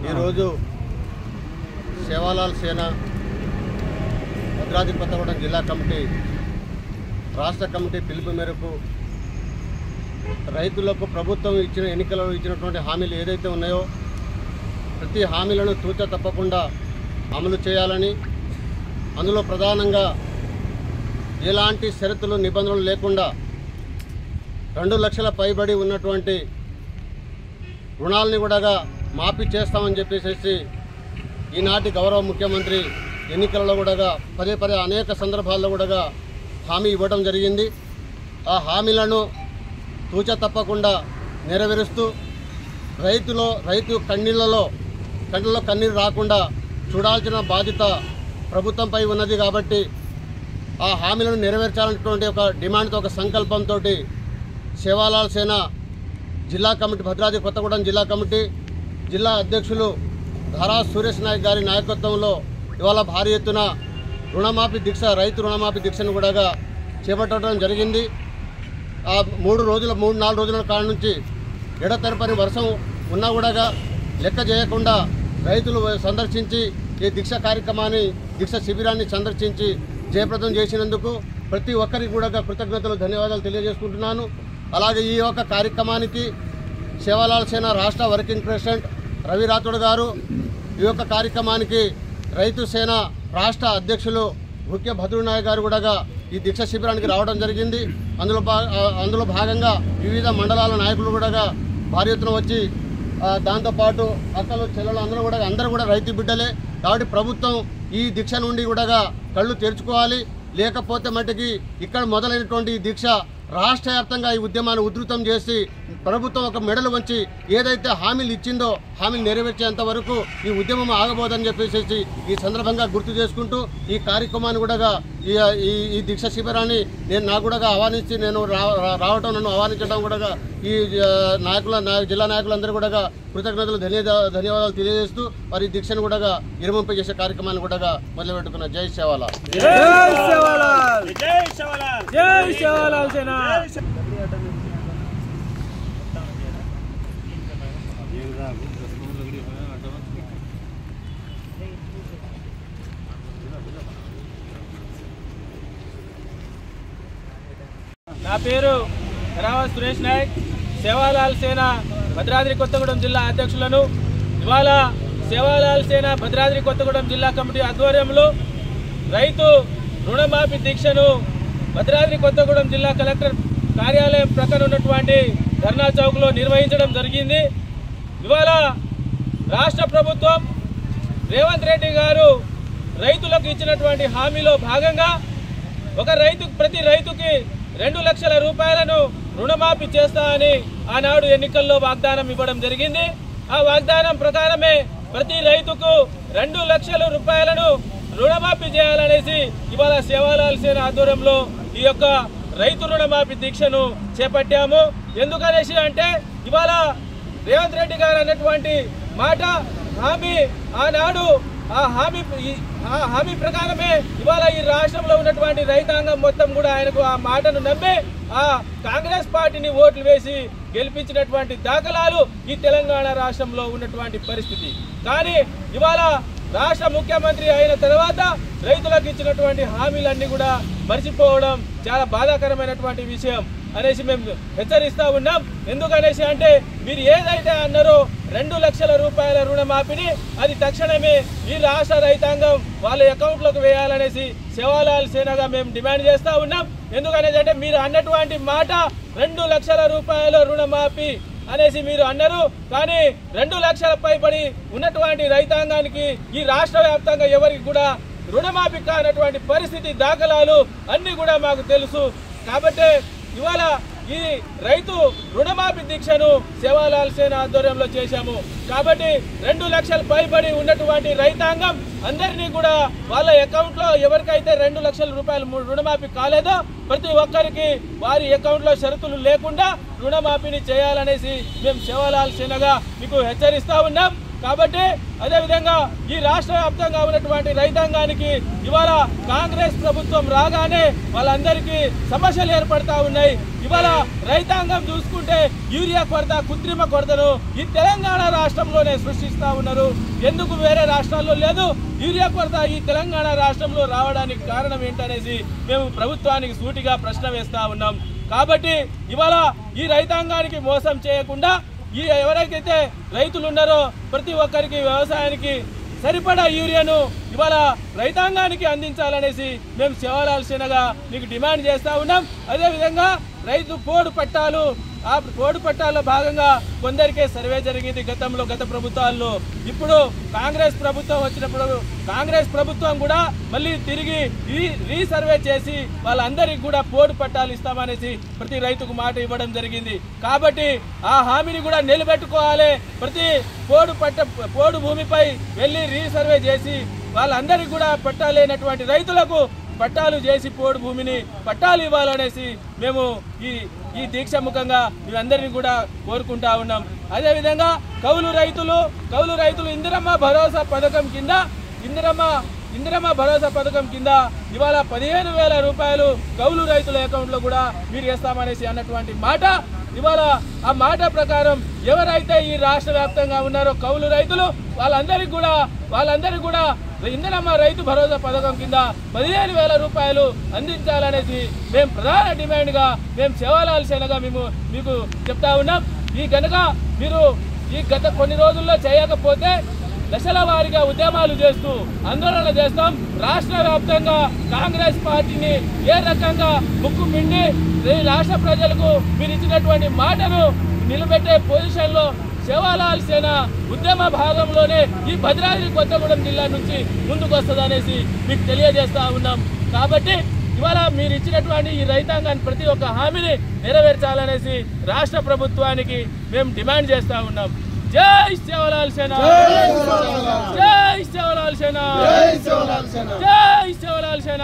ఈరోజు సేవాలాల్ సేన భద్రాద్రి కొత్తగూడెం జిల్లా కమిటీ రాష్ట్ర కమిటీ పిలుపు మేరకు రైతులకు ప్రభుత్వం ఎన్నికలలో ఇచ్చినటువంటి హామీలు ఏదైతే ఉన్నాయో ప్రతి హామీలను తూచ తప్పకుండా అమలు చేయాలని, అందులో ప్రధానంగా ఎలాంటి షరతులు నిబంధనలు లేకుండా 2 లక్షల పైబడి ఉన్నటువంటి రుణాలని కూడా మాఫీ చేస్తామని చెప్పేసి ఈనాటి గౌరవ ముఖ్యమంత్రి ఎన్నికలలో కూడా పదే అనేక సందర్భాల్లో కూడా హామీ ఇవ్వడం జరిగింది. ఆ హామీలను తూచ తప్పకుండా నెరవేరుస్తూ రైతు కన్నీళ్ళలో కన్నీరు రాకుండా చూడాల్సిన బాధ్యత ప్రభుత్వంపై ఉన్నది. కాబట్టి ఆ హామీలను నెరవేర్చాలనేటువంటి ఒక డిమాండ్తో, ఒక సంకల్పంతో సేవాలాల్ సేన జిల్లా కమిటీ, భద్రాద్రి కొత్తగూడెం జిల్లా కమిటీ జిల్లా అధ్యక్షులు ధారా సురేష్ నాయక్ గారి నాయకత్వంలో ఇవాళ భారీ ఎత్తున రైతు రుణమాఫీ దీక్షను కూడా చేపట్టడం జరిగింది. ఆ 3-4 రోజుల కాడ నుంచి ఎడతెరపని వర్షం ఉన్నా కూడా లెక్క చేయకుండా రైతులు సందర్శించి ఈ దీక్ష శిబిరాన్ని సందర్శించి జయప్రదం చేసినందుకు ప్రతి ఒక్కరికి కూడా కృతజ్ఞతలు, ధన్యవాదాలు తెలియజేసుకుంటున్నాను. అలాగే ఈ యొక్క కార్యక్రమానికి సేవాలాల్ సేన రాష్ట్ర వర్కింగ్ ప్రెసిడెంట్ రవి రాథోడ్ గారు, ఈ యొక్క కార్యక్రమానికి రైతు సేన రాష్ట్ర అధ్యక్షులు ముఖ్య భద్రునాయక్ గారు కూడా ఈ దీక్ష శిబిరానికి రావడం జరిగింది. అందులో భాగంగా వివిధ మండలాల నాయకులు కూడా భారీ ఎత్తున వచ్చి, దాంతోపాటు అక్కలు చెల్లెలు అందరూ కూడా రైతు బిడ్డలే. కాబట్టి ప్రభుత్వం ఈ దీక్ష నుండి కూడా కళ్ళు తెరుచుకోవాలి. లేకపోతే మటుకి ఇక్కడ మొదలైనటువంటి ఈ దీక్ష రాష్ట్ర వ్యాప్తంగా ఈ ఉద్యమాన్ని ఉధృతం చేసి ప్రభుత్వం ఒక మెడలు వంచి ఏదైతే హామీలు ఇచ్చిందో హామీలు నెరవేర్చేంత వరకు ఈ ఉద్యమం ఆగబోదని చెప్పేసి ఈ సందర్భంగా గుర్తు చేసుకుంటూ ఈ కార్యక్రమాన్ని కూడా ఈ దీక్ష శిబిరాన్ని నాకు కూడా ఆహ్వానించి నన్ను ఆహ్వానించడం కూడా ఈ జిల్లా నాయకులందరూ కూడా కృతజ్ఞతలు, ధన్యవాదాలు తెలియజేస్తూ వారి దీక్షను కూడా విరమింప చేసే కార్యక్రమాన్ని కూడా మొదలుపెట్టుకున్న. జై సేవాలాల్. నా పేరు ధారా సురేష్ నాయక్, సేవాలాల్ సేన భద్రాద్రి కొత్తగూడెం జిల్లా అధ్యక్షులను. ఇవాళ సేవాలాల్ సేన భద్రాద్రి కొత్తగూడెం జిల్లా కమిటీ ఆధ్వర్యంలో రైతు రుణమాఫీ దీక్షను భద్రాద్రి కొత్తగూడెం జిల్లా కలెక్టర్ కార్యాలయం ప్రక్కన ఉన్నటువంటి ధర్నా చౌక్లో నిర్వహించడం జరిగింది. ఇవాళ రాష్ట్ర ప్రభుత్వం రేవంత్ రెడ్డి గారు రైతులకు ఇచ్చినటువంటి హామీలో భాగంగా ప్రతి రైతుకి 2 లక్షల రూపాయలను రుణమాఫీ చేస్తా అని ఆనాడు ఎన్నికల్లో వాగ్దానం ఇవ్వడం జరిగింది. ఆ వాగ్దానం ప్రకారమే ప్రతి రైతుకు 2 లక్షల రూపాయలను రుణమాఫీ చేయాలనేసి ఇవాళ సేవాలాల్ సేన ఆధ్వర్యంలో ఈ యొక్క రైతు రుణమాఫీ దీక్షను చేపట్టాము. ఎందుకనేసి అంటే ఇవాళ రేవంత్ రెడ్డి గారు అన్నటువంటి మాట ఆనాడు ఆ హామీ ప్రకారమే ఇవాళ ఈ రాష్ట్రంలో ఉన్నటువంటి రైతాంగం మొత్తం కూడా ఆయనకు ఆ మాటను నమ్మి ఆ కాంగ్రెస్ పార్టీని ఓట్లు వేసి గెలిపించినటువంటి దాఖలాలు ఈ తెలంగాణ రాష్ట్రంలో ఉన్నటువంటి పరిస్థితి. కానీ ఇవాళ రాష్ట్ర ముఖ్యమంత్రి అయిన తర్వాత రైతులకు ఇచ్చినటువంటి హామీలన్నీ కూడా మర్చిపోవడం చాలా బాధాకరమైనటువంటి విషయం అనేసి మేము హెచ్చరిస్తూ ఉన్నాం. ఎందుకనేసి అంటే మీరు ఏదైతే అన్నారో 2 లక్షల రూపాయల రుణమాఫీని అది తక్షణమే ఈ రాష్ట్ర రైతాంగం వాళ్ళ అకౌంట్లోకి వేయాలనేసి సేవాలాల్ సేనగా మేము డిమాండ్ చేస్తూ ఉన్నాం. ఎందుకనేసి అంటే మీరు అన్నటువంటి మాట 2 లక్షల రూపాయల రుణమాఫీ అనేసి మీరు అన్నారు. కానీ 2 లక్షల పైబడి ఉన్నటువంటి రైతాంగానికి ఈ రాష్ట్ర వ్యాప్తంగా ఎవరికి కూడా రుణమాఫీ కానటువంటి పరిస్థితి దాఖలాలు అన్ని కూడా మాకు తెలుసు. కాబట్టి ఇవాళ ఈ రైతు రుణమాఫీ దీక్షను సేవాలాల్ సేన ఆధ్వర్యంలో చేశాము. కాబట్టి 2 లక్షల పైబడి ఉన్నటువంటి రైతాంగం అందరినీ కూడా వాళ్ళ అకౌంట్లో ఎవరికైతే 2 లక్షల రూపాయలు రుణమాఫీ కాలేదో ప్రతి ఒక్కరికి వారి అకౌంట్లో షరతులు లేకుండా రుణమాఫీని చేయాలనేసి మేము సేవాలాల్ సేనగా మీకు హెచ్చరిస్తూ ఉన్నాం. కాబట్టి అదేవిధంగా ఈ రాష్ట్ర వ్యాప్తంగా ఉన్నటువంటి రైతాంగానికి ఇవాళ కాంగ్రెస్ ప్రభుత్వం రాగానే వాళ్ళందరికీ సమస్యలు ఏర్పడతా ఉన్నాయి. ఇవాళ రైతాంగం చూసుకుంటే యూరియా కొరత, కృత్రిమ కొరతను ఈ తెలంగాణ రాష్ట్రంలోనే సృష్టిస్తా ఉన్నారు. ఎందుకు వేరే రాష్ట్రాల్లో లేదు? యూరియా కొరత ఈ తెలంగాణ రాష్ట్రంలో రావడానికి కారణం ఏంటనేసి మేము ప్రభుత్వానికి సూటిగా ప్రశ్న వేస్తా ఉన్నాం. కాబట్టి ఇవాళ ఈ రైతాంగానికి మోసం చేయకుండా ఈ ఎవరైతే రైతులు ఉన్నారో ప్రతి ఒక్కరికి వ్యవసాయానికి సరిపడా యూరియాను ఇవాళ రైతాంగానికి అందించాలనేసి మేము సేవలాల్ సేనగా మీకు డిమాండ్ చేస్తా ఉన్నాం. అదేవిధంగా రైతు పోడు పట్టాలు, ఆ పోడు పట్టాల్లో భాగంగా కొందరికే సర్వే జరిగింది గత ప్రభుత్వాల్లో. ఇప్పుడు కాంగ్రెస్ ప్రభుత్వం వచ్చినప్పుడు కాంగ్రెస్ ప్రభుత్వం కూడా మళ్ళీ తిరిగి రీసర్వే చేసి వాళ్ళందరికీ కూడా పోడు పట్టాలు ఇస్తామనేసి ప్రతి రైతుకు మాట ఇవ్వడం జరిగింది. కాబట్టి ఆ హామీని కూడా నిలబెట్టుకోవాలి. ప్రతి పోడు భూమిపై వెళ్ళి రీసర్వే చేసి వాళ్ళందరికీ కూడా పట్టాలేనటువంటి రైతులకు పట్టాలు చేసి పోడు భూమిని పట్టాలు ఇవ్వాలనేసి మేము ఈ దీక్ష ముఖంగా మేమందరినీ కూడా కోరుకుంటా ఉన్నాం. అదేవిధంగా కౌలు రైతులు ఇందిరమ్మ భరోసా పథకం కింద ఇవాళ 15,000 రూపాయలు కౌలు రైతుల అకౌంట్లో కూడా మీరు వేస్తామనేసి అన్నటువంటి మాట, ఇవాళ ఆ మాట ప్రకారం ఎవరైతే ఈ రాష్ట్ర వ్యాప్తంగా ఉన్నారో కౌలు రైతులు వాళ్ళందరికీ కూడా ఇందిరమ్మ రైతు భరోసా పథకం కింద 15,000 రూపాయలు అందించాలనేసి మేము ప్రధాన డిమాండ్గా మేము సేవలాల్ సేనగా మీకు చెప్తా ఉన్నాం. మీరు గత కొన్ని రోజుల్లో చేయకపోతే దశల వారీగా ఉద్యమాలు చేస్తూ ఆందోళన చేస్తాం. రాష్ట్ర వ్యాప్తంగా కాంగ్రెస్ పార్టీని ఏ రకంగా ముక్కు పిండి రాష్ట్ర ప్రజలకు మీరు ఇచ్చినటువంటి మాటను నిలబెట్టే పొజిషన్లో సేవలాల్ సేన ఉద్యమ భాగంలోనే ఈ భద్రాద్రి కొత్తగూడెం జిల్లా నుంచి ముందుకు వస్తుందనేసి మీకు తెలియజేస్తా ఉన్నాం. కాబట్టి ఇవాళ మీరు ఇచ్చినటువంటి ఈ రైతాంగాన్ని ప్రతి ఒక్క హామీని నెరవేర్చాలనేసి రాష్ట్ర ప్రభుత్వానికి మేము డిమాండ్ చేస్తా ఉన్నాం. జై సేవలాల్ సేన, జై సేవలాల్ సేన, జై సేవలాల్ సేన.